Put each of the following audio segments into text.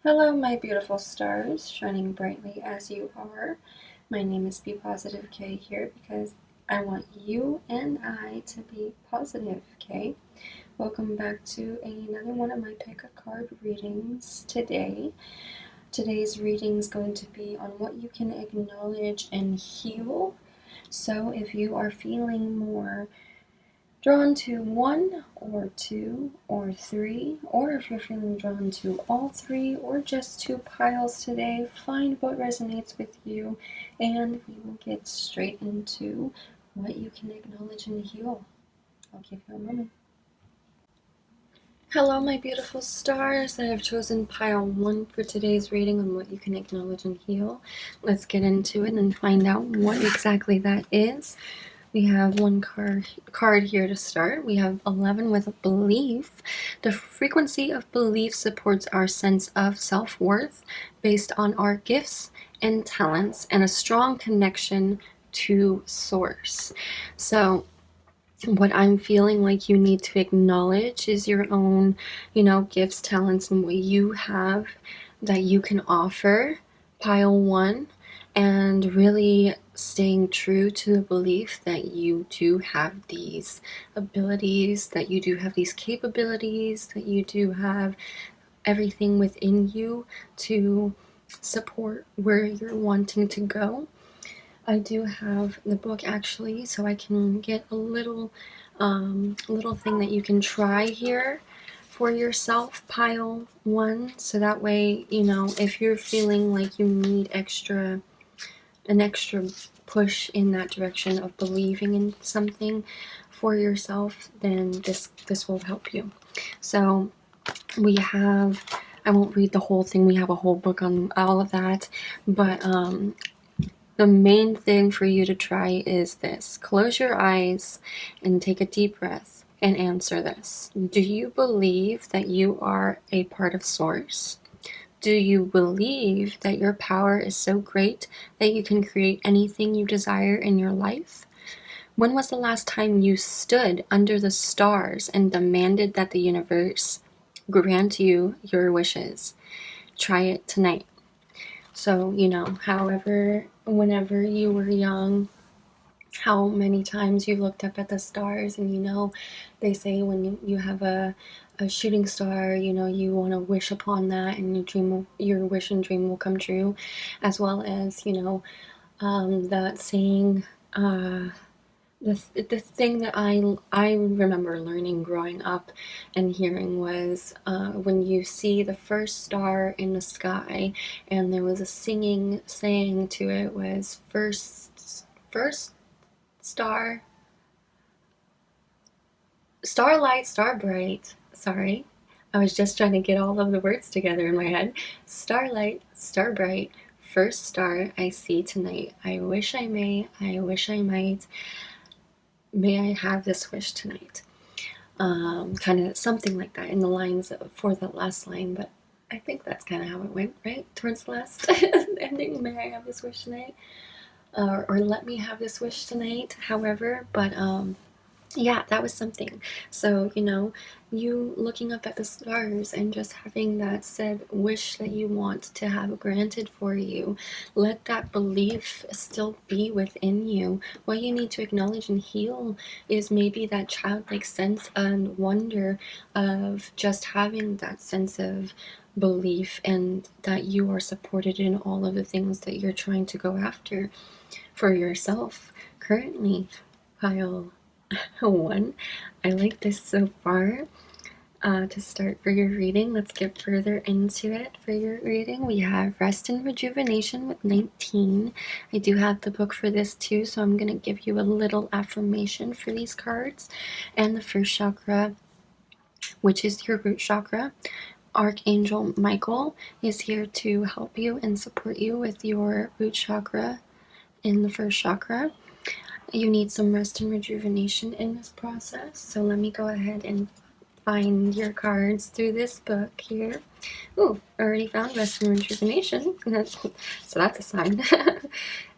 Hello, my beautiful stars, shining brightly as you are. My name is Be Positive K here because I want you and I to be positive, K. Welcome back to another one of my pick a card readings today. Today's reading is going to be on what you can acknowledge and heal. So if you are feeling more drawn to one or two or three, or if you're feeling drawn to all three or just two piles today, find what resonates with you and we will get straight into what you can acknowledge and heal. I'll give you a moment. Hello, my beautiful stars. I have chosen pile 1 for today's reading on what you can acknowledge and heal. Let's get into it and find out what exactly that is. We have one card here to start. We have 11 with belief. The frequency of belief supports our sense of self-worth based on our gifts and talents and a strong connection to source. So what I'm feeling like you need to acknowledge is your own, gifts, talents, and what you have that you can offer, pile 1, and really staying true to the belief that you do have these abilities, that you do have these capabilities, that you do have everything within you to support where you're wanting to go. I do have the book actually, so I can get a little thing that you can try here for yourself, pile 1, so that way, if you're feeling like you need an extra push in that direction of believing in something for yourself, then this will help you. So we have, I won't read the whole thing, we have a whole book on all of that, but the main thing for you to try is this. Close your eyes and take a deep breath and answer this. Do you believe that you are a part of Source? Do you believe that your power is so great that you can create anything you desire in your life? When was the last time you stood under the stars and demanded that the universe grant you your wishes? Try it tonight. So, whenever you were young, how many times you looked up at the stars, and they say when you have a shooting star, you want to wish upon that, and your wish and dream will come true, as well as that saying, the thing that I remember learning growing up and hearing was when you see the first star in the sky, and there was a saying to it was first star, starlight, star bright. Sorry, I was just trying to get all of the words together in my head. Starlight, star bright, first star I see tonight. I wish I may, I wish I might. May I have this wish tonight? Kind of something like that in the lines for the last line, but I think that's kind of how it went, right? Towards the last ending, may I have this wish tonight? Or let me have this wish tonight, however, but yeah, that was something. So, you looking up at the stars and just having that said wish that you want to have granted for you, let that belief still be within you. What you need to acknowledge and heal is maybe that childlike sense and wonder of just having that sense of belief and that you are supported in all of the things that you're trying to go after for yourself currently. Pile 1. I like this so far. To start for your reading, let's get further into it. For your reading, we have Rest and Rejuvenation with 19. I do have the book for this too, so I'm going to give you a little affirmation for these cards. And the first chakra, which is your root chakra, Archangel Michael is here to help you and support you with your root chakra in the first chakra. You need some rest and rejuvenation in this process, so let me go ahead and find your cards through this book here. Ooh, already found rest and rejuvenation, so that's a sign.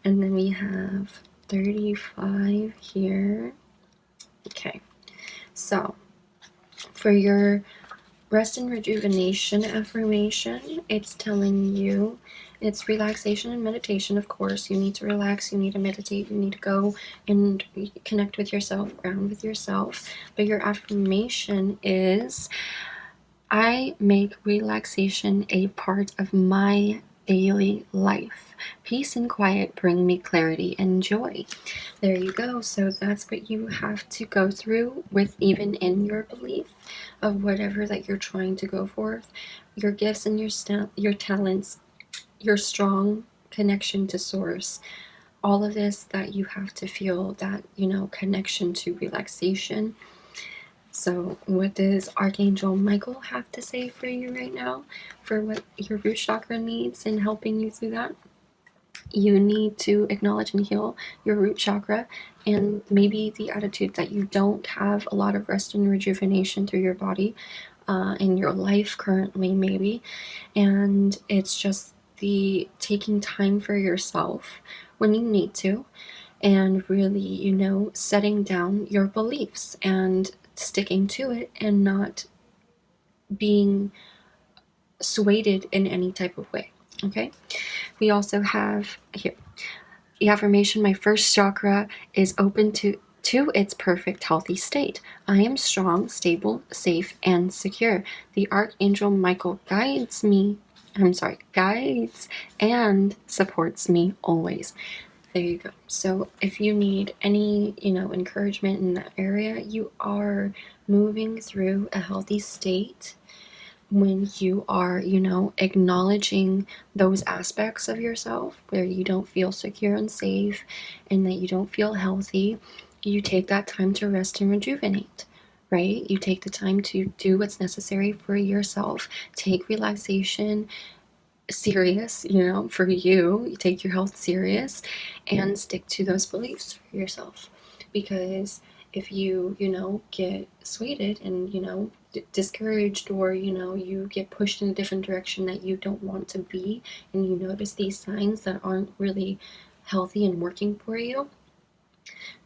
And then we have 35 here. Okay, so for your Rest and rejuvenation affirmation. It's telling you, it's relaxation and meditation, of course. You need to relax, you need to meditate, you need to go and connect with yourself, ground with yourself. But your affirmation is, I make relaxation a part of my daily life. Peace and quiet bring me clarity and joy. There you go. So that's what you have to go through with, even in your belief of whatever that you're trying to go for, your gifts and your talents, your strong connection to source, all of this, that you have to feel that, connection to relaxation. So what does Archangel Michael have to say for you right now, for what your root chakra needs and helping you through that? You need to acknowledge and heal your root chakra, and maybe the attitude that you don't have a lot of rest and rejuvenation through your body in your life currently, maybe. And it's just the taking time for yourself when you need to, and really, setting down your beliefs and sticking to it and not being swayed in any type of way. Okay, we also have here the affirmation, my first chakra is open to its perfect healthy state. I am strong, stable, safe, and secure. The Archangel Michael guides and supports me always. There you go. So if you need any, encouragement in that area, you are moving through a healthy state when you are, acknowledging those aspects of yourself where you don't feel secure and safe and that you don't feel healthy. You take that time to rest and rejuvenate, right? You take the time to do what's necessary for yourself. Take relaxation serious, for you. You take your health serious and stick to those beliefs for yourself. Because if you, get swayed and, discouraged, or, you get pushed in a different direction that you don't want to be, and you notice these signs that aren't really healthy and working for you,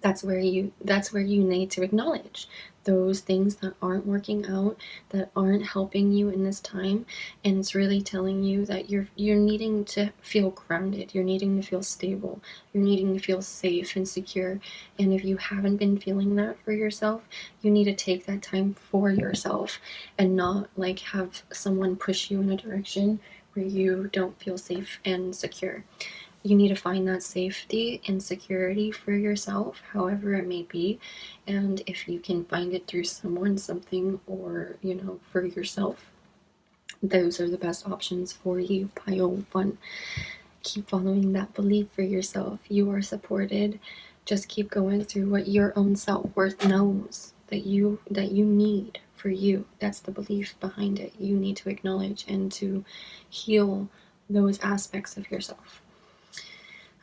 that's where you need to acknowledge those things that aren't working out, that aren't helping you in this time. And it's really telling you that you're needing to feel grounded, you're needing to feel stable, you're needing to feel safe and secure. And if you haven't been feeling that for yourself, you need to take that time for yourself and not like have someone push you in a direction where you don't feel safe and secure. You need to find that safety and security for yourself, however it may be. And if you can find it through someone, something, or, for yourself, those are the best options for you. Pile 1. Keep following that belief for yourself. You are supported. Just keep going through what your own self-worth knows that you need for you. That's the belief behind it. You need to acknowledge and to heal those aspects of yourself.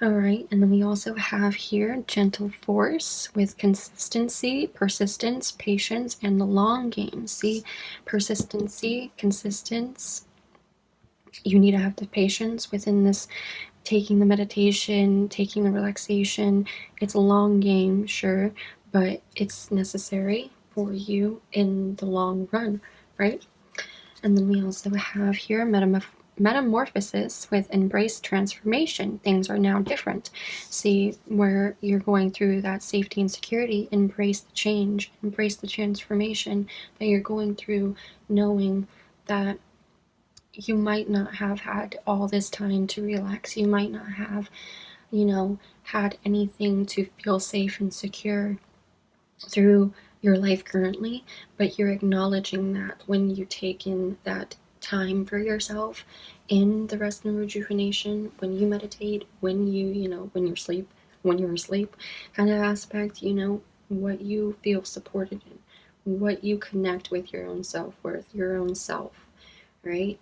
All right, and then we also have here gentle force with consistency, persistence, patience, and the long game. See, persistency, consistence. You need to have the patience within this, taking the meditation, taking the relaxation. It's a long game, sure, but it's necessary for you in the long run, right? And then we also have here metamorphosis with embrace transformation. Things are now different. See, where you're going through that safety and security, embrace the change, embrace the transformation that you're going through, knowing that you might not have had all this time to relax. You might not have, had anything to feel safe and secure through your life currently, but you're acknowledging that when you take in that time for yourself in the rest and rejuvenation, when you meditate, when you, when you're asleep kind of aspect, what you feel supported in, what you connect with your own self-worth, your own self, right?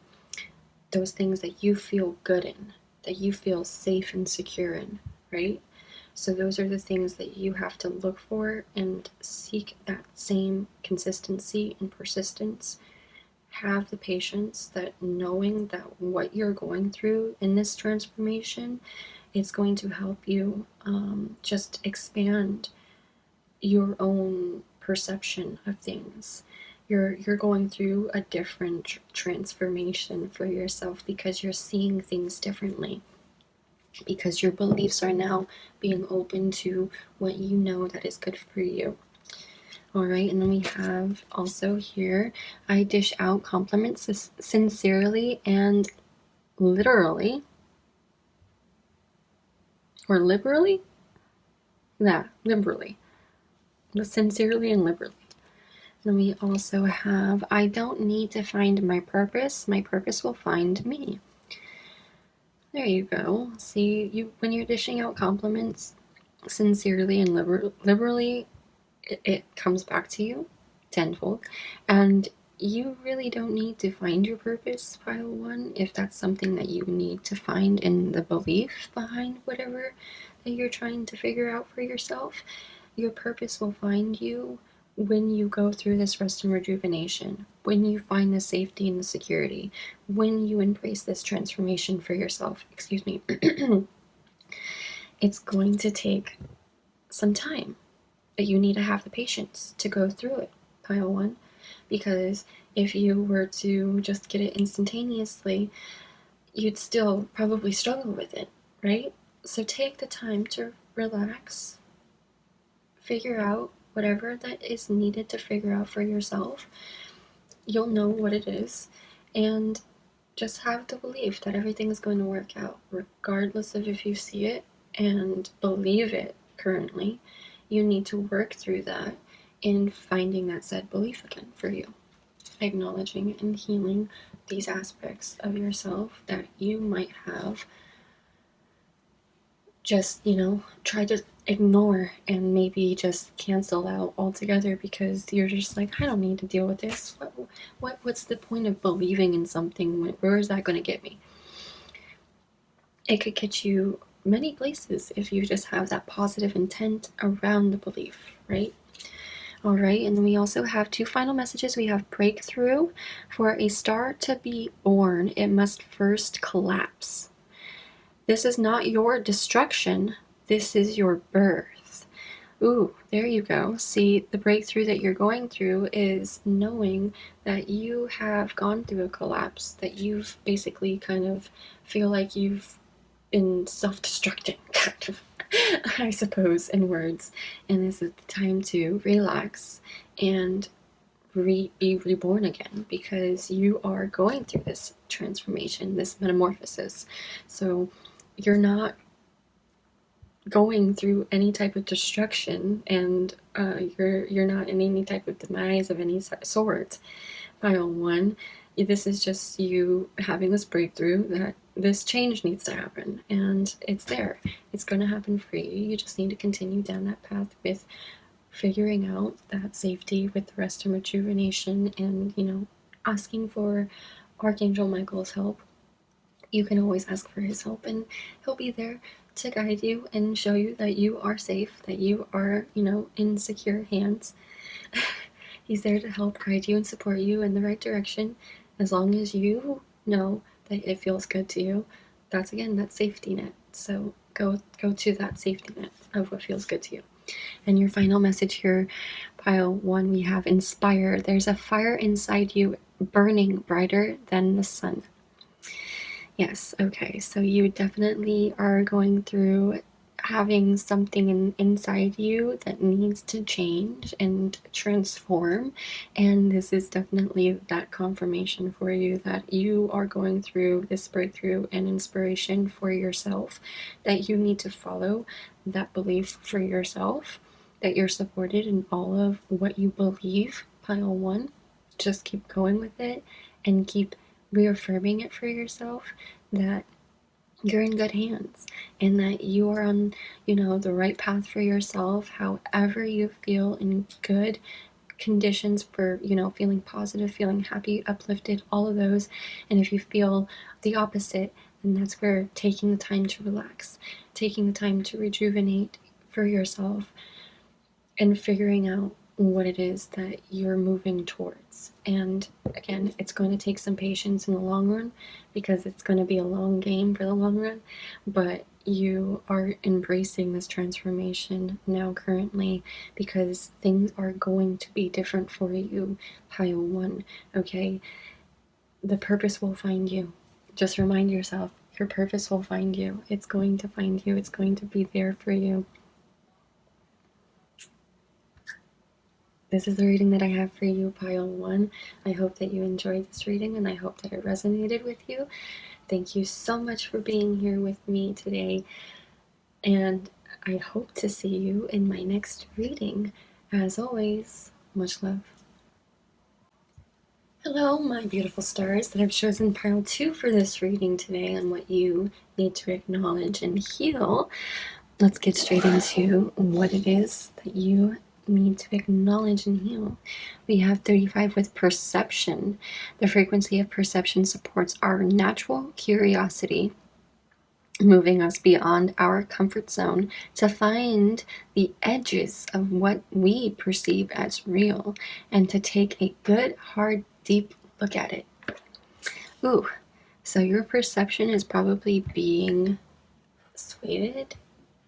Those things that you feel good in, that you feel safe and secure in, right? So those are the things that you have to look for and seek that same consistency and persistence. Have the patience that knowing that what you're going through in this transformation, it's going to help you just expand your own perception of things you're going through a different transformation for yourself because you're seeing things differently, because your beliefs are now being open to what you know that is good for you. All right, and then we have also here, I dish out compliments sincerely and literally, or liberally? Yeah, liberally. Sincerely and liberally. Then we also have, I don't need to find my purpose will find me. There you go. See, when you're dishing out compliments sincerely and liberally, it comes back to you tenfold. And you really don't need to find your purpose, pile one, if that's something that you need to find in the belief behind whatever that you're trying to figure out for yourself. Your purpose will find you when you go through this rest and rejuvenation, when you find the safety and the security, when you embrace this transformation for yourself. Excuse me. It's going to take some time, but you need to have the patience to go through it, pile one, because if you were to just get it instantaneously, you'd still probably struggle with it, right? So take the time to relax, figure out whatever that is needed to figure out for yourself. You'll know what it is, and just have the belief that everything is going to work out, regardless of if you see it, and believe it currently. You need to work through that in finding that said belief again for you, acknowledging and healing these aspects of yourself that you might have just, try to ignore and maybe just cancel out altogether because you're just like, I don't need to deal with this. What's the point of believing in something? Where is that going to get me? It could get you many places if you just have that positive intent around the belief, right? All right, and then we also have two final messages. We have breakthrough. For a star to be born, it must first collapse. This is not your destruction. This is your birth. Ooh, there you go. See, the breakthrough that you're going through is knowing that you have gone through a collapse, that you've basically kind of feel like you've been self-destructing, kind of, I suppose, in words. And this is the time to relax and be reborn again, because you are going through this transformation, this metamorphosis. So you're not going through any type of destruction, and you're not in any type of demise of any sort. Pile one, this is just you having this breakthrough that this change needs to happen, and it's there. It's going to happen for you. You just need to continue down that path with figuring out that safety with the rest and rejuvenation, and asking for Archangel Michael's help. You can always ask for his help, and he'll be there to guide you and show you that you are safe, that you are, in secure hands. He's there to help guide you and support you in the right direction, as long as you know that it feels good to you. That's, again, that safety net. So go to that safety net of what feels good to you. And your final message here, pile one, we have inspire. There's a fire inside you burning brighter than the sun. Yes, okay, so you definitely are going through having something inside you that needs to change and transform, and this is definitely that confirmation for you that you are going through this breakthrough and inspiration for yourself, that you need to follow that belief for yourself, that you're supported in all of what you believe, pile one. Just keep going with it and keep reaffirming it for yourself, that you're in good hands and that you are on, the right path for yourself, however you feel in good conditions for, feeling positive, feeling happy, uplifted, all of those. And if you feel the opposite, then that's where taking the time to relax, taking the time to rejuvenate for yourself, and figuring out what it is that you're moving towards. And again, it's going to take some patience in the long run, because it's going to be a long game for the long run, but you are embracing this transformation now currently, because things are going to be different for you, pile one, okay? The purpose will find you. Just remind yourself, your purpose will find you. It's going to find you. It's going to be there for you. This is the reading that I have for you, pile one. I hope that you enjoyed this reading, and I hope that it resonated with you. Thank you so much for being here with me today, and I hope to see you in my next reading. As always, much love. Hello, my beautiful stars that have chosen pile two for this reading today on what you need to acknowledge and heal. Let's get straight into what it is that you need to acknowledge and heal. We have 35 with perception. The frequency of perception supports our natural curiosity, moving us beyond our comfort zone to find the edges of what we perceive as real and to take a good, hard, deep look at it. Ooh, so your perception is probably being swayed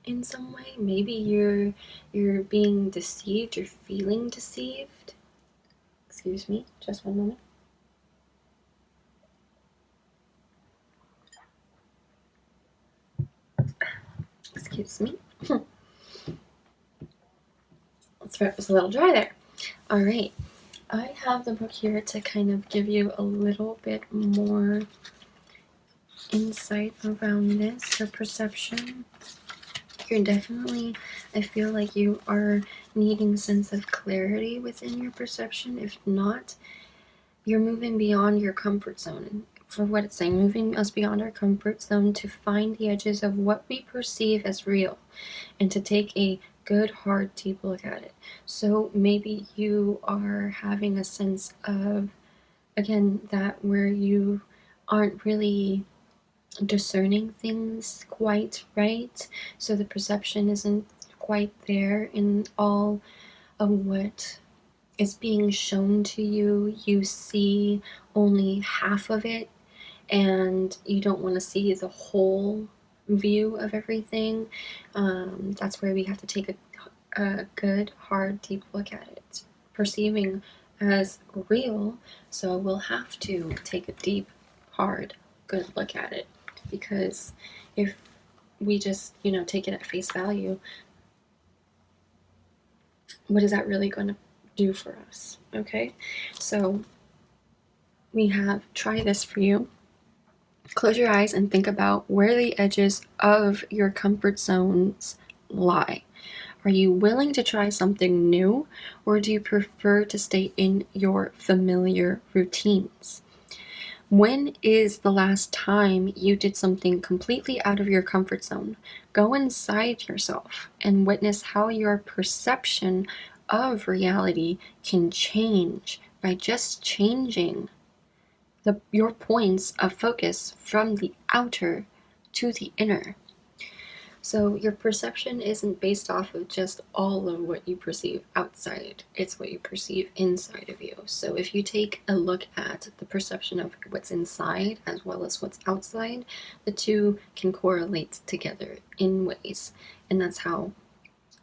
in some way. Maybe you're being deceived, you're feeling deceived. Excuse me, just one moment. Excuse me. It was a little dry there. All right, I have the book here to kind of give you a little bit more insight around this, your perception. You're definitely, I feel like you are needing a sense of clarity within your perception. If not, you're moving beyond your comfort zone. And for what it's saying, moving us beyond our comfort zone to find the edges of what we perceive as real and to take a good, hard, deep look at it. So maybe you are having a sense of, again, that where you aren't really discerning things quite right, so the perception isn't quite there in all of what is being shown to you. You see only half of it, and you don't want to see the whole view of everything. That's where we have to take a good, hard, deep look at it, perceiving as real. So we'll have to take a deep, hard, good look at it, because if we just, take it at face value, what is that really going to do for us? Okay, so we have, try this for you. Close your eyes and think about where the edges of your comfort zones lie. Are you willing to try something new, or do you prefer to stay in your familiar routines? When is the last time you did something completely out of your comfort zone? Go inside yourself and witness how your perception of reality can change by just changing your points of focus from the outer to the inner. So your perception isn't based off of just all of what you perceive outside. It's what you perceive inside of you. So if you take a look at the perception of what's inside as well as what's outside, the two can correlate together in ways. And that's how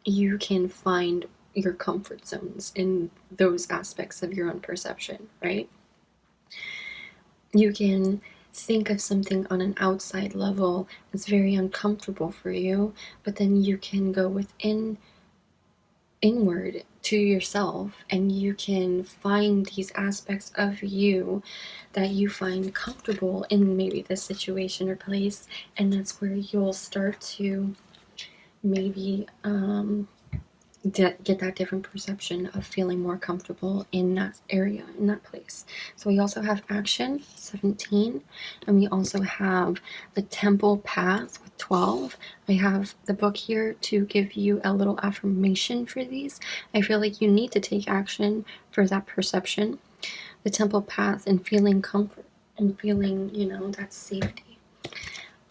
you can find your comfort zones in those aspects of your own perception, right? You can think of something on an outside level that's very uncomfortable for you, but then you can go inward to yourself, and you can find these aspects of you that you find comfortable in maybe this situation or place, and that's where you'll start to maybe get that different perception of feeling more comfortable in that area, in that place. So we also have action, 17, and we also have the temple path with 12. I have the book here to give you a little affirmation for these. I feel like you need to take action for that perception, the temple path, and feeling comfort and feeling, that safety.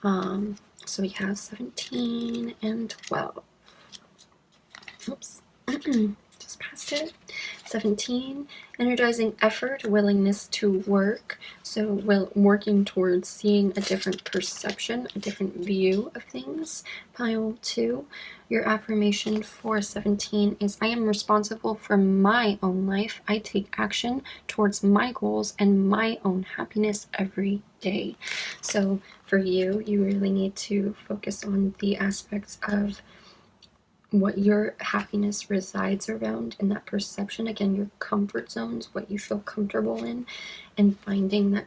So we have 17 and 12. Oops. Just just passed it. 17, energizing effort, willingness to work. So working towards seeing a different perception, a different view of things. Pile 2, your affirmation for 17 is, I am responsible for my own life. I take action towards my goals and my own happiness every day. So for you, you really need to focus on the aspects of what your happiness resides around in that perception. Again, your comfort zones, what you feel comfortable in, and finding that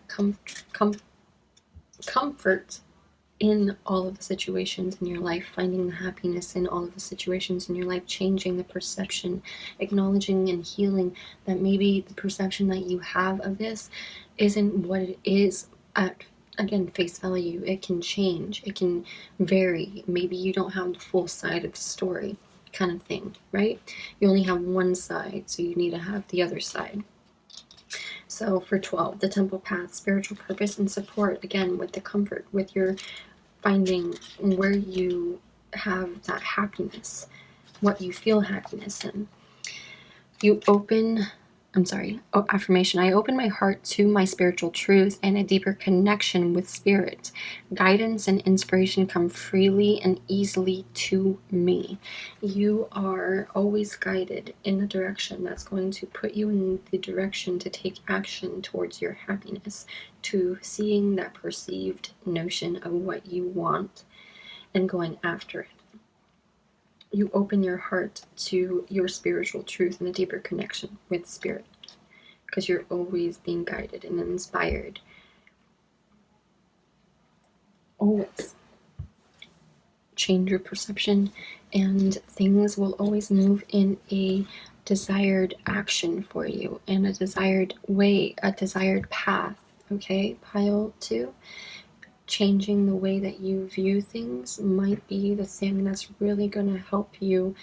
comfort in all of the situations in your life, finding the happiness in all of the situations in your life, changing the perception, acknowledging and healing that maybe the perception that you have of this isn't what it is at, again, face value. It can change, it can vary. Maybe you don't have the full side of the story, kind of thing, right? You only have one side, so you need to have the other side. So for 12, the temple path, spiritual purpose and support, again, with the comfort, with your finding where you have that happiness, what you feel happiness in. Affirmation. I open my heart to my spiritual truth and a deeper connection with spirit. Guidance and inspiration come freely and easily to me. You are always guided in the direction that's going to put you in the direction to take action towards your happiness, to seeing that perceived notion of what you want and going after it. You open your heart to your spiritual truth and a deeper connection with spirit, because you're always being guided and inspired. Always. Change your perception, and things will always move in a desired action for you, in a desired way, a desired path. Okay, pile 2. Changing the way that you view things might be the thing that's really going to help you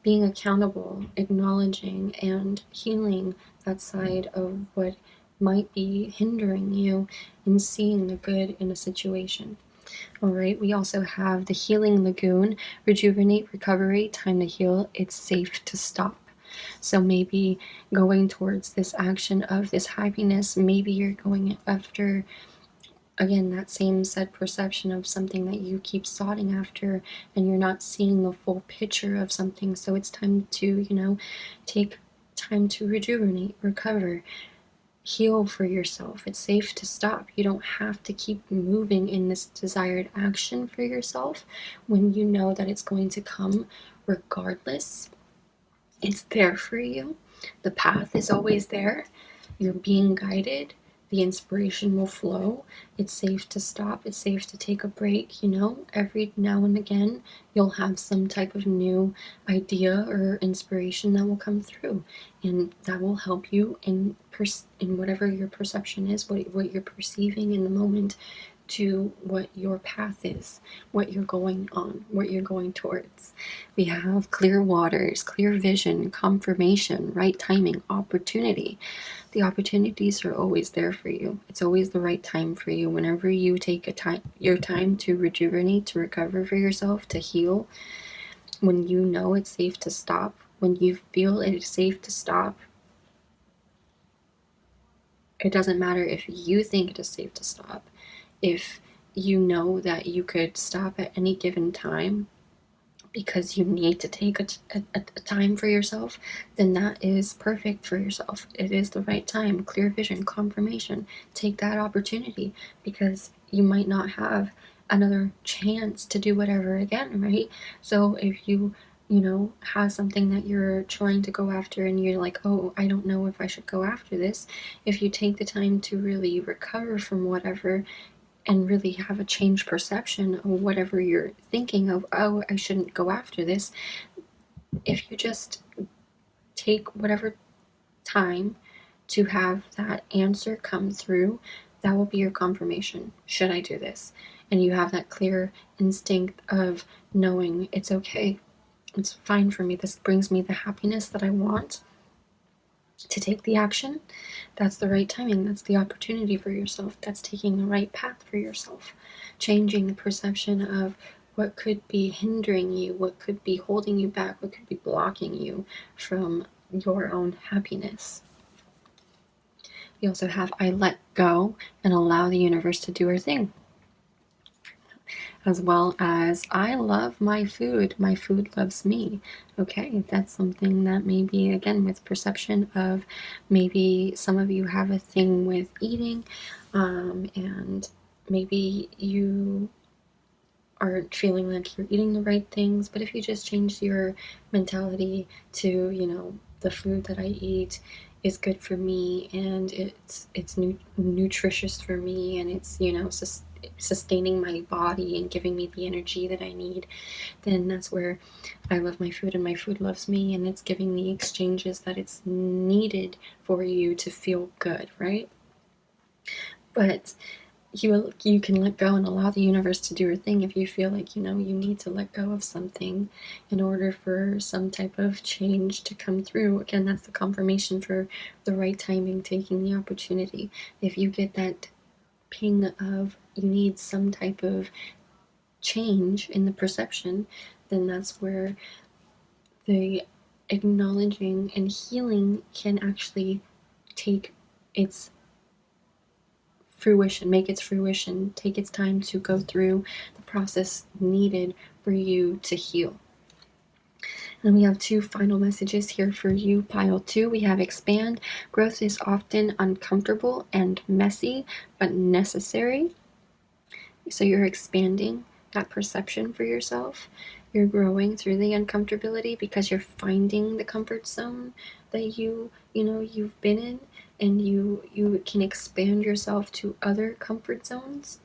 being accountable, acknowledging and healing that side of what might be hindering you in seeing the good in a situation. All right, we also have the healing lagoon, rejuvenate, recovery, time to heal. It's safe to stop. So maybe going towards this action of this happiness, maybe you're going after, again, that same said perception of something that you keep soughting after, and you're not seeing the full picture of something. So it's time to, take time to rejuvenate, recover, heal for yourself. It's safe to stop. You don't have to keep moving in this desired action for yourself when you know that it's going to come regardless. It's there for you. The path is always there. You're being guided. The inspiration will flow. It's safe to stop. It's safe to take a break. Every now and again, you'll have some type of new idea or inspiration that will come through, and that will help you in whatever your perception is, what you're perceiving in the moment, to what your path is, what you're going on, what you're going towards. We have clear waters, clear vision, confirmation, right timing, opportunity. The opportunities are always there for you. It's always the right time for you. Whenever you take your time to rejuvenate, to recover for yourself, to heal, when you know it's safe to stop, when you feel it is safe to stop, it doesn't matter if you think it is safe to stop. If you know that you could stop at any given time because you need to take a time for yourself, then that is perfect for yourself. It is the right time. Clear vision, confirmation. Take that opportunity, because you might not have another chance to do whatever again, right? So if you have something that you're trying to go after and you're like, oh, I don't know if I should go after this, if you take the time to really recover from whatever and really have a changed perception of whatever you're thinking of, oh, I shouldn't go after this, if you just take whatever time to have that answer come through, that will be your confirmation. Should I do this? And you have that clear instinct of knowing it's okay. It's fine for me. This brings me the happiness that I want to take the action. That's the right timing. That's the opportunity for yourself. That's taking the right path for yourself. Changing the perception of what could be hindering you, what could be holding you back, what could be blocking you from your own happiness. We also have I let go and allow the universe to do her thing. As well as I love my food loves me. Okay, that's something that maybe, again, with perception of maybe some of you have a thing with eating, and maybe you aren't feeling like you're eating the right things, but if you just change your mentality to, the food that I eat is good for me, and it's nutritious for me, and it's sustaining my body and giving me the energy that I need, then that's where I love my food and my food loves me, and it's giving the exchanges that it's needed for you to feel good, right? But you can let go and allow the universe to do her thing if you feel like you need to let go of something in order for some type of change to come through. Again, that's the confirmation for the right timing, taking the opportunity. If you get that ping of you need some type of change in the perception, then that's where the acknowledging and healing can actually take its fruition, make its fruition, take its time to go through the process needed for you to heal. And we have two final messages here for you, pile 2. We have expand. Growth is often uncomfortable and messy, but necessary. So you're expanding that perception for yourself. You're growing through the uncomfortability because you're finding the comfort zone that you've been in, and you can expand yourself to other comfort zones.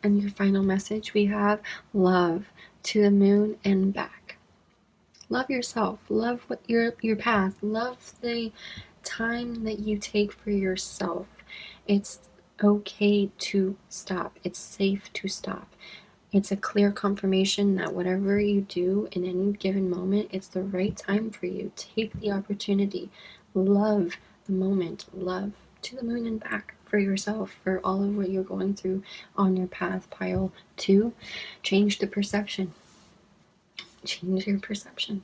And your final message, we have love to the moon and back. Love yourself. Love what your path. Love the time that you take for yourself. It's okay to stop. It's safe to stop. It's a clear confirmation that whatever you do in any given moment, it's the right time for you. Take the opportunity. Love the moment. Love to the moon and back for yourself, for all of what you're going through on your path. Pile 2, change the perception. Change your perception.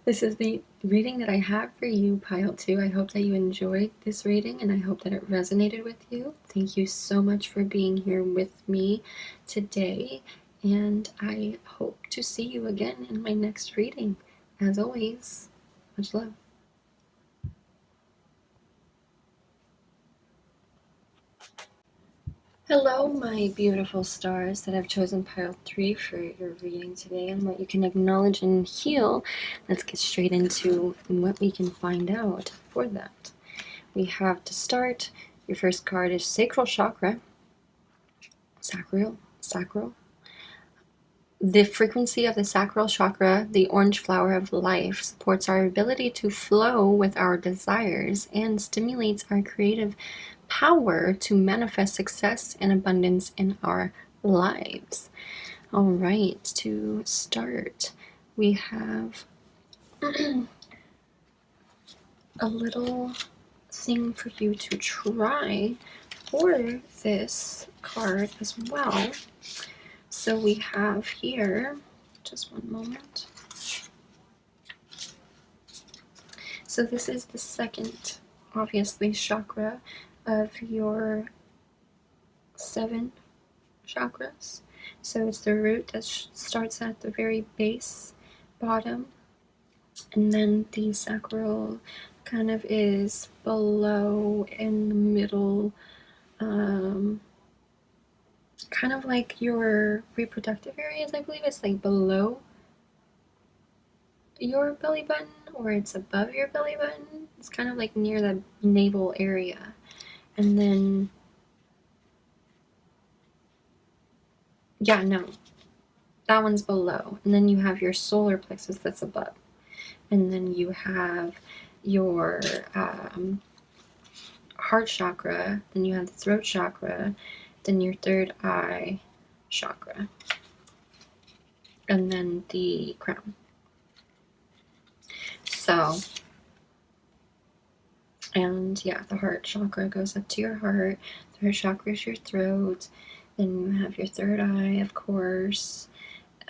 This is the reading that I have for you, pile 2. I hope that you enjoyed this reading, and I hope that it resonated with you. Thank you so much for being here with me today, and I hope to see you again in my next reading. As always, much love. Hello, my beautiful stars that have chosen pile 3 for your reading today and what you can acknowledge and heal. Let's get straight into what we can find out for that. We have to start. Your first card is Sacral Chakra. Sacral. The frequency of the sacral chakra, the orange flower of life, supports our ability to flow with our desires and stimulates our creative power to manifest success and abundance in our lives. All right, to start, we have a little thing for you to try for this card as well. So we have here, just one moment. So this is the second, obviously, chakra of your 7 chakras. So it's the root that starts at the very base, bottom, and then the sacral kind of is below in the middle, kind of like your reproductive areas. I believe it's like below your belly button, or it's above your belly button. It's kind of like near the navel area. And then, yeah, no, that one's below. And then you have your solar plexus that's above. And then you have your heart chakra, then you have the throat chakra, then your third eye chakra, and then the crown. So, and yeah, the heart chakra goes up to your heart, throat chakra is your throat, then you have your third eye, of course,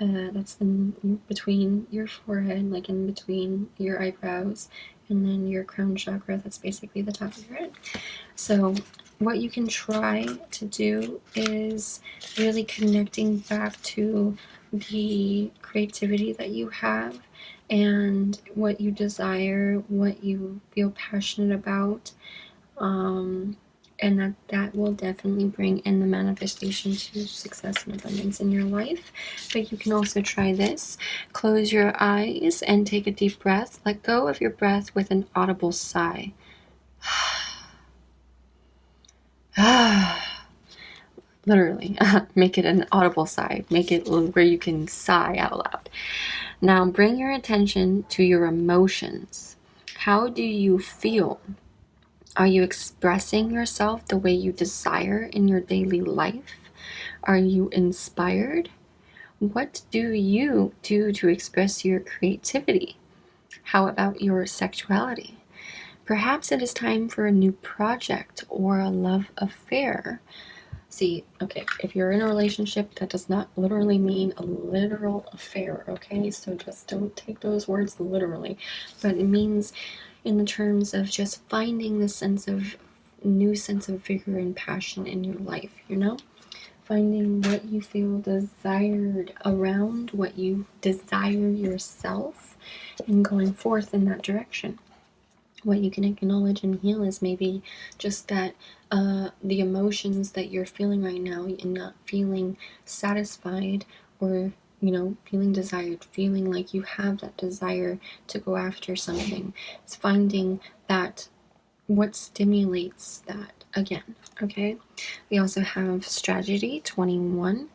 That's in between your forehead, like in between your eyebrows, and then your crown chakra, that's basically the top of your head. So what you can try to do is really connecting back to the creativity that you have and what you desire, what you feel passionate about, and that will definitely bring in the manifestation to success and abundance in your life. But you can also try this. Close your eyes and take a deep breath. Let go of your breath with an audible sigh. Literally, make it an audible sigh. Make it where you can sigh out loud. Now bring your attention to your emotions. How do you feel? Are you expressing yourself the way you desire in your daily life? Are you inspired? What do you do to express your creativity? How about your sexuality? Perhaps it is time for a new project or a love affair. See, okay, if you're in a relationship, that does not literally mean a literal affair, okay? So just don't take those words literally. But it means in the terms of just finding this new sense of vigor and passion in your life, finding what you feel desired around what you desire yourself and going forth in that direction. What you can acknowledge and heal is maybe just that the emotions that you're feeling right now and not feeling satisfied or feeling desired, feeling like you have that desire to go after something. It's finding that what stimulates that again, okay? We also have strategy, 21,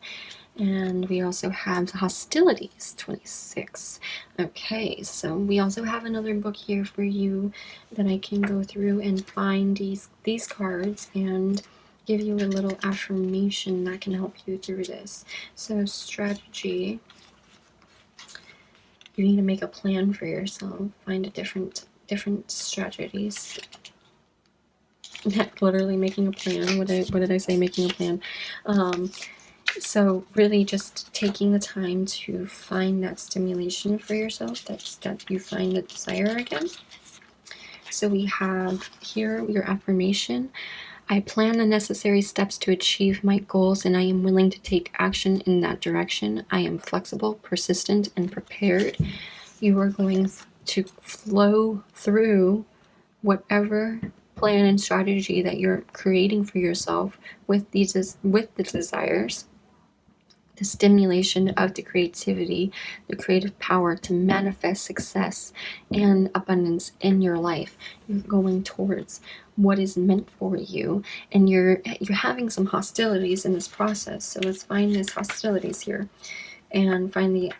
and we also have hostilities, 26. Okay, so we also have another book here for you that I can go through and find these cards and give you a little affirmation that can help you through this. So strategy, you need to make a plan for yourself, find a different strategies. Literally making a plan. What did I say? Making a plan. So really just taking the time to find that stimulation for yourself, that you find the desire again. So we have here your affirmation. I plan the necessary steps to achieve my goals, and I am willing to take action in that direction. I am flexible, persistent, and prepared. You are going to flow through whatever plan and strategy that you're creating for yourself with the desires, the stimulation of the creativity, the creative power to manifest success and abundance in your life. You're going towards what is meant for you, and you're having some hostilities in this process. So let's find these hostilities here and find the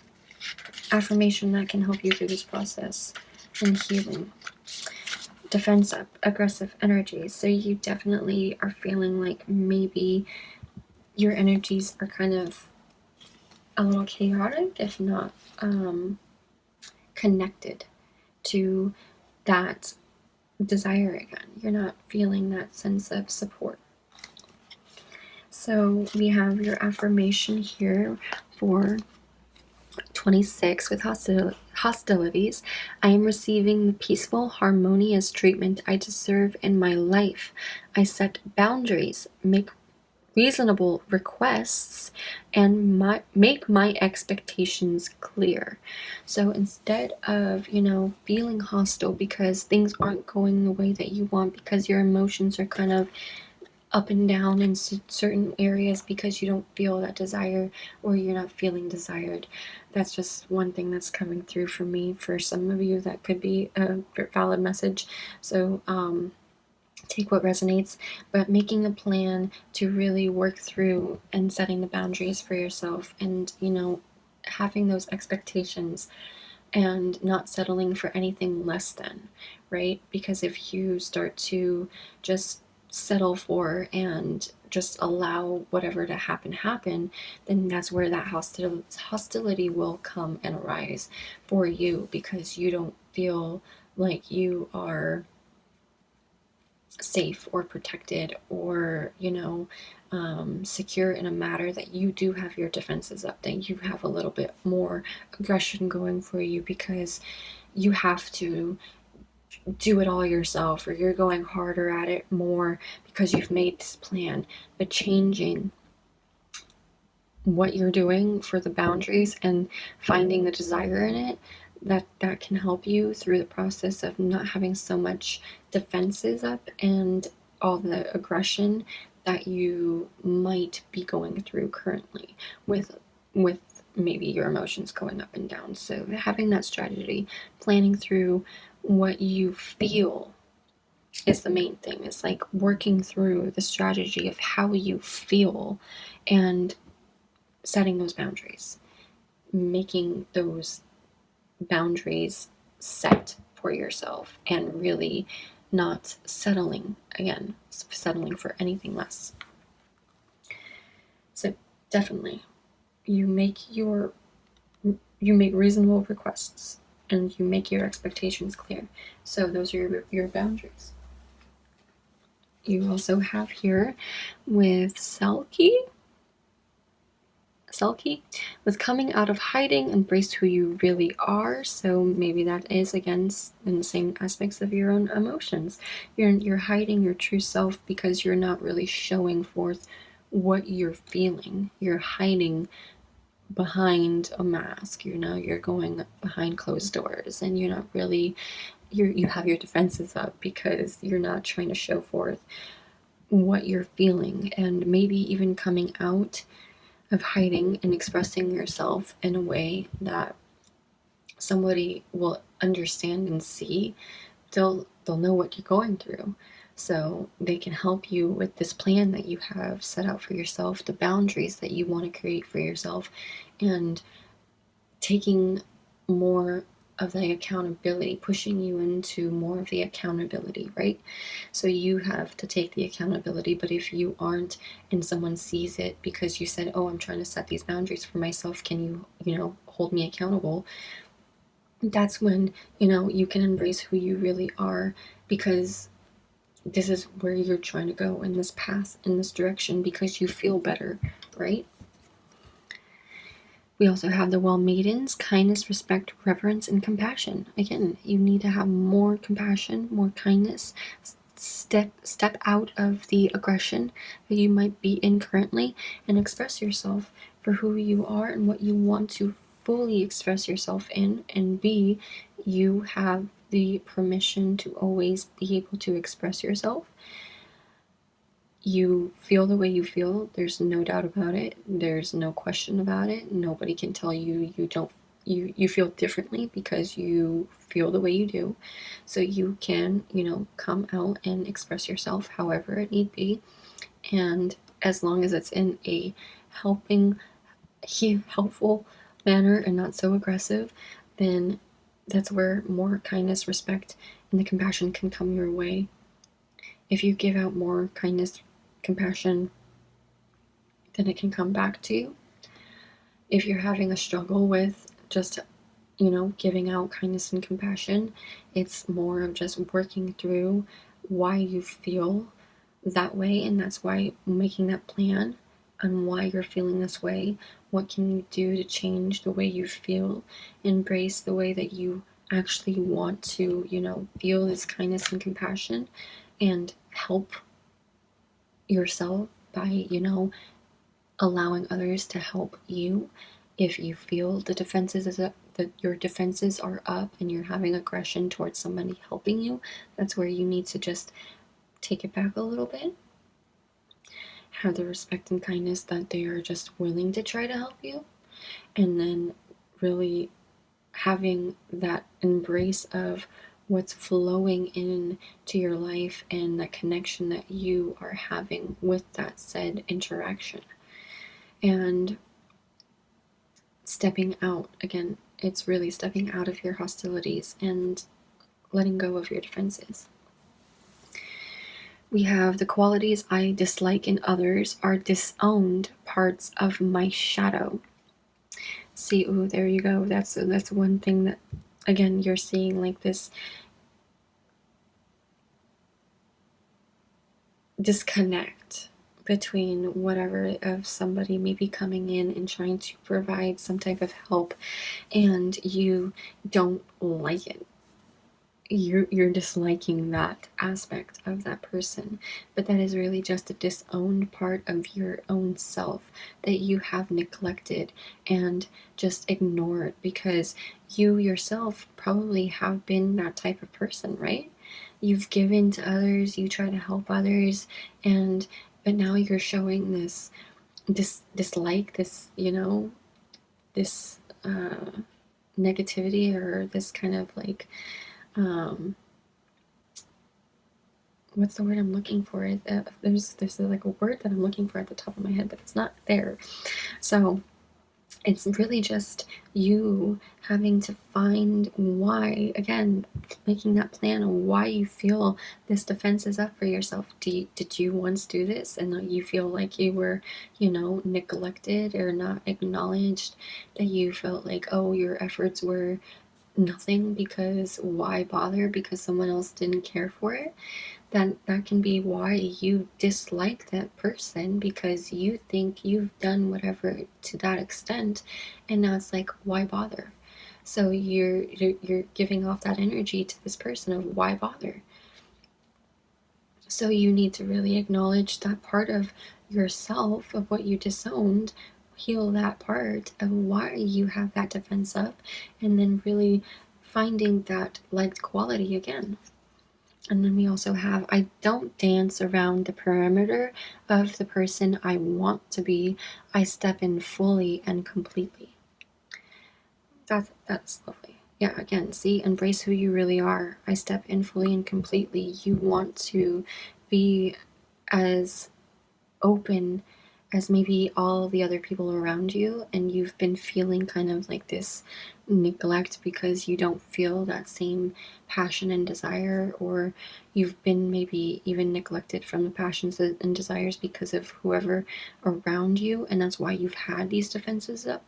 affirmation that can help you through this process and healing. Defensive, aggressive energy. So you definitely are feeling like maybe your energies are kind of a little chaotic, if not connected to that desire again. You're not feeling that sense of support. So we have your affirmation here for 26 with hostilities. I am receiving the peaceful, harmonious treatment I deserve in my life. I set boundaries, make reasonable requests, and make my expectations clear. So instead of feeling hostile because things aren't going the way that you want, because your emotions are kind of up and down in certain areas because you don't feel that desire or you're not feeling desired. That's just one thing that's coming through for me. For some of you, that could be a valid message. So take what resonates, but making a plan to really work through and setting the boundaries for yourself, and having those expectations and not settling for anything less than, right? Because if you start to just settle for and just allow whatever to happen, then that's where that hostility will come and arise for you, because you don't feel like you are safe or protected or, secure in a matter that you do have your defenses up, that you have a little bit more aggression going for you because you have to do it all yourself, or you're going harder at it more because you've made this plan. But changing what you're doing for the boundaries and finding the desire in it, that can help you through the process of not having so much defenses up and all the aggression that you might be going through currently with maybe your emotions going up and down. So having that strategy, planning through what you feel is the main thing. It's like working through the strategy of how you feel and setting those boundaries, making those boundaries set for yourself, and really not settling for anything less. So definitely you make reasonable requests and you make your expectations clear. So those are your boundaries. You also have here with Selkie was coming out of hiding, embraced who you really are. So maybe that is again in the same aspects of your own emotions. You're hiding your true self because you're not really showing forth what you're feeling. You're hiding behind a mask. You're going behind closed doors, and you're not really you have your defenses up because you're not trying to show forth what you're feeling. And maybe even coming out of hiding and expressing yourself in a way that somebody will understand and see, they'll know what you're going through. So they can help you with this plan that you have set out for yourself, the boundaries that you want to create for yourself, and taking more of the accountability, pushing you into more of the accountability, right? So you have to take the accountability, but if you aren't and someone sees it because you said, oh, I'm trying to set these boundaries for myself, can you hold me accountable? That's when, you can embrace who you really are, because this is where you're trying to go, in this path, in this direction, because you feel better, right? We also have the well maidens, kindness, respect, reverence, and compassion. Again, you need to have more compassion, more kindness. Step out of the aggression that you might be in currently and express yourself for who you are and what you want to fully express yourself in and be. You have the permission to always be able to express yourself. You feel the way you feel. There's no doubt about it. There's no question about it. Nobody can tell you you feel differently, because you feel the way you do. So you can, come out and express yourself however it need be. And as long as it's in a helpful manner and not so aggressive, then that's where more kindness, respect, and the compassion can come your way. If you give out more kindness, compassion, then it can come back to you. If you're having a struggle with just, giving out kindness and compassion, it's more of just working through why you feel that way, and that's why making that plan on why you're feeling this way. What can you do to change the way you feel? Embrace the way that you actually want to, feel this kindness and compassion, and help yourself by, allowing others to help you. If you feel the defenses is up, that your defenses are up and you're having aggression towards somebody helping you, that's where you need to just take it back a little bit. Have the respect and kindness that they are just willing to try to help you, and then really having that embrace of what's flowing in to your life and that connection that you are having with that said interaction. And stepping out, again, it's really stepping out of your hostilities and letting go of your defenses. We have the qualities I dislike in others are disowned parts of my shadow. See, ooh, there you go. That's one thing that, again, you're seeing like this disconnect between whatever of somebody maybe coming in and trying to provide some type of help, and you don't like it. You're disliking that aspect of that person, but that is really just a disowned part of your own self that you have neglected and just ignored, because you yourself probably have been that type of person, right? You've given to others, you try to help others, and but now you're showing this dislike, this, this negativity, or this kind of like, what's the word I'm looking for? There's like a word that I'm looking for at the top of my head, but it's not there. So it's really just you having to find why, again, making that plan on why you feel this defense is up for yourself. Did you once do this and you feel like you were, neglected or not acknowledged, that you felt like, oh, your efforts were nothing because why bother, because someone else didn't care for it? That can be why you dislike that person, because you think you've done whatever to that extent, and now it's like, why bother? So you're giving off that energy to this person of why bother. So you need to really acknowledge that part of yourself, of what you disowned, heal that part of why you have that defense up, and then really finding that liked quality again. And then we also have, I don't dance around the perimeter of the person I want to be. I step in fully and completely. That's lovely. Yeah, again, see, embrace who you really are. I step in fully and completely. You want to be as open as maybe all the other people around you, and you've been feeling kind of like this neglect because you don't feel that same passion and desire, or you've been maybe even neglected from the passions and desires because of whoever around you, and that's why you've had these defenses up.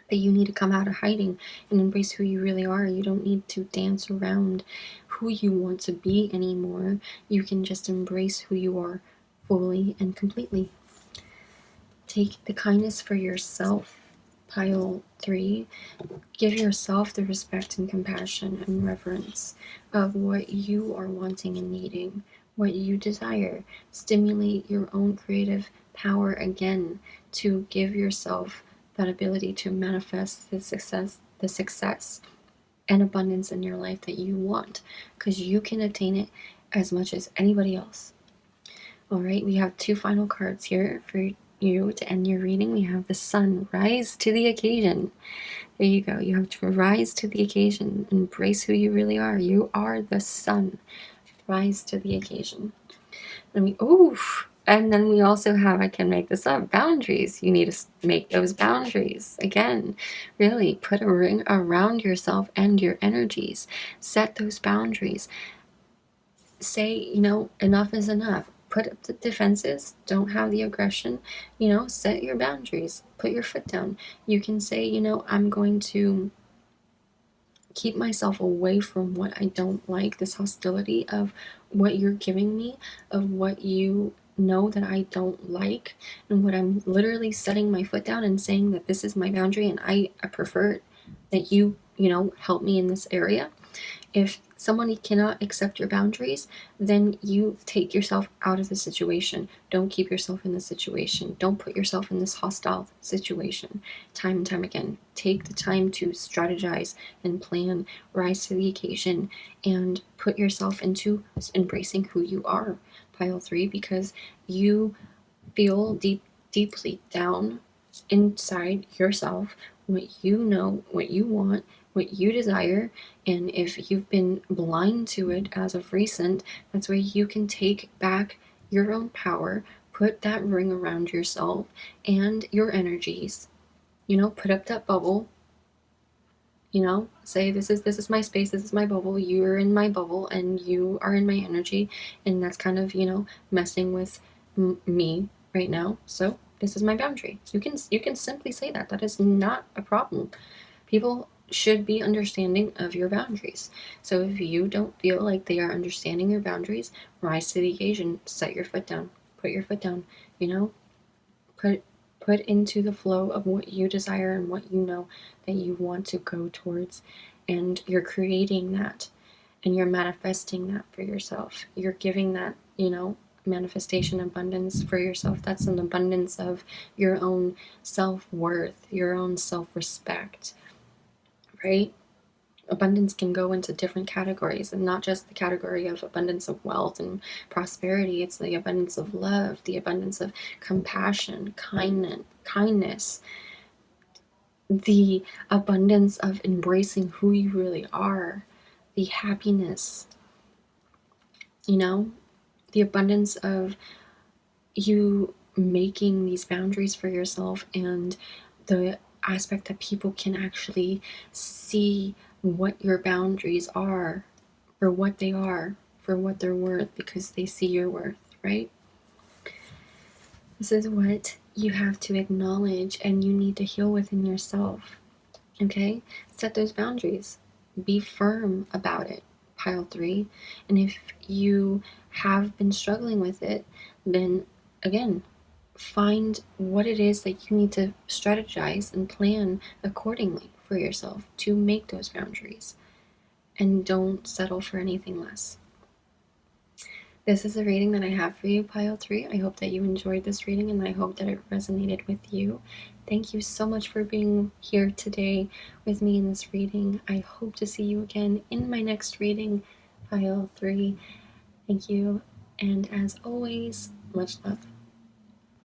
But you need to come out of hiding and embrace who you really are. You don't need to dance around who you want to be anymore. You can just embrace who you are fully and completely. Take the kindness for yourself, pile 3. Give yourself the respect and compassion and reverence of what you are wanting and needing, what you desire. Stimulate your own creative power again to give yourself that ability to manifest the success and abundance in your life that you want, because you can obtain it as much as anybody else. All right, we have 2 final cards here for you to end your reading. We have the Sun. Rise to the occasion. There you go. You have to rise to the occasion. Embrace who you really are. You are the sun. Rise to the occasion. And then we also have, I can make this up, boundaries. You need to make those boundaries. Again, really put a ring around yourself and your energies. Set those boundaries. Say, enough is enough. Put up the defenses. Don't have the aggression. Set your boundaries. Put your foot down. You can say, I'm going to keep myself away from what I don't like, this hostility of what you're giving me, of what you know that I don't like, and what I'm literally setting my foot down and saying that this is my boundary, and I prefer that you help me in this area. If someone cannot accept your boundaries, then you take yourself out of the situation. Don't keep yourself in the situation. Don't put yourself in this hostile situation. Time and time again, take the time to strategize and plan, rise to the occasion, and put yourself into embracing who you are, pile 3, because you feel deeply down inside yourself what you know, what you want, what you desire. And if you've been blind to it as of recent, that's where you can take back your own power, put that ring around yourself and your energies, put up that bubble, say this is my space, this is my bubble, you're in my bubble and you are in my energy, and that's kind of messing with me right now, so this is my boundary. You can simply say that is not a problem. People should be understanding of your boundaries. So if you don't feel like they are understanding your boundaries, rise to the occasion, set your foot down, put your foot down, you know, put into the flow of what you desire and what you know that you want to go towards, and you're creating that and you're manifesting that for yourself. You're giving that, manifestation abundance for yourself. That's an abundance of your own self-worth, your own self-respect, right? Abundance can go into different categories, and not just the category of abundance of wealth and prosperity. It's the abundance of love, the abundance of compassion, kindness, the abundance of embracing who you really are, the happiness, the abundance of you making these boundaries for yourself, and the aspect that people can actually see what your boundaries are, for what they are, for what they're worth, because they see your worth, right? This is what you have to acknowledge and you need to heal within yourself. Okay? Set those boundaries. Be firm about it, pile 3. And if you have been struggling with it, then again, find what it is that you need to strategize and plan accordingly for yourself to make those boundaries. And don't settle for anything less. This is a reading that I have for you, pile 3. I hope that you enjoyed this reading, and I hope that it resonated with you. Thank you so much for being here today with me in this reading. I hope to see you again in my next reading, pile 3. Thank you, and as always, much love.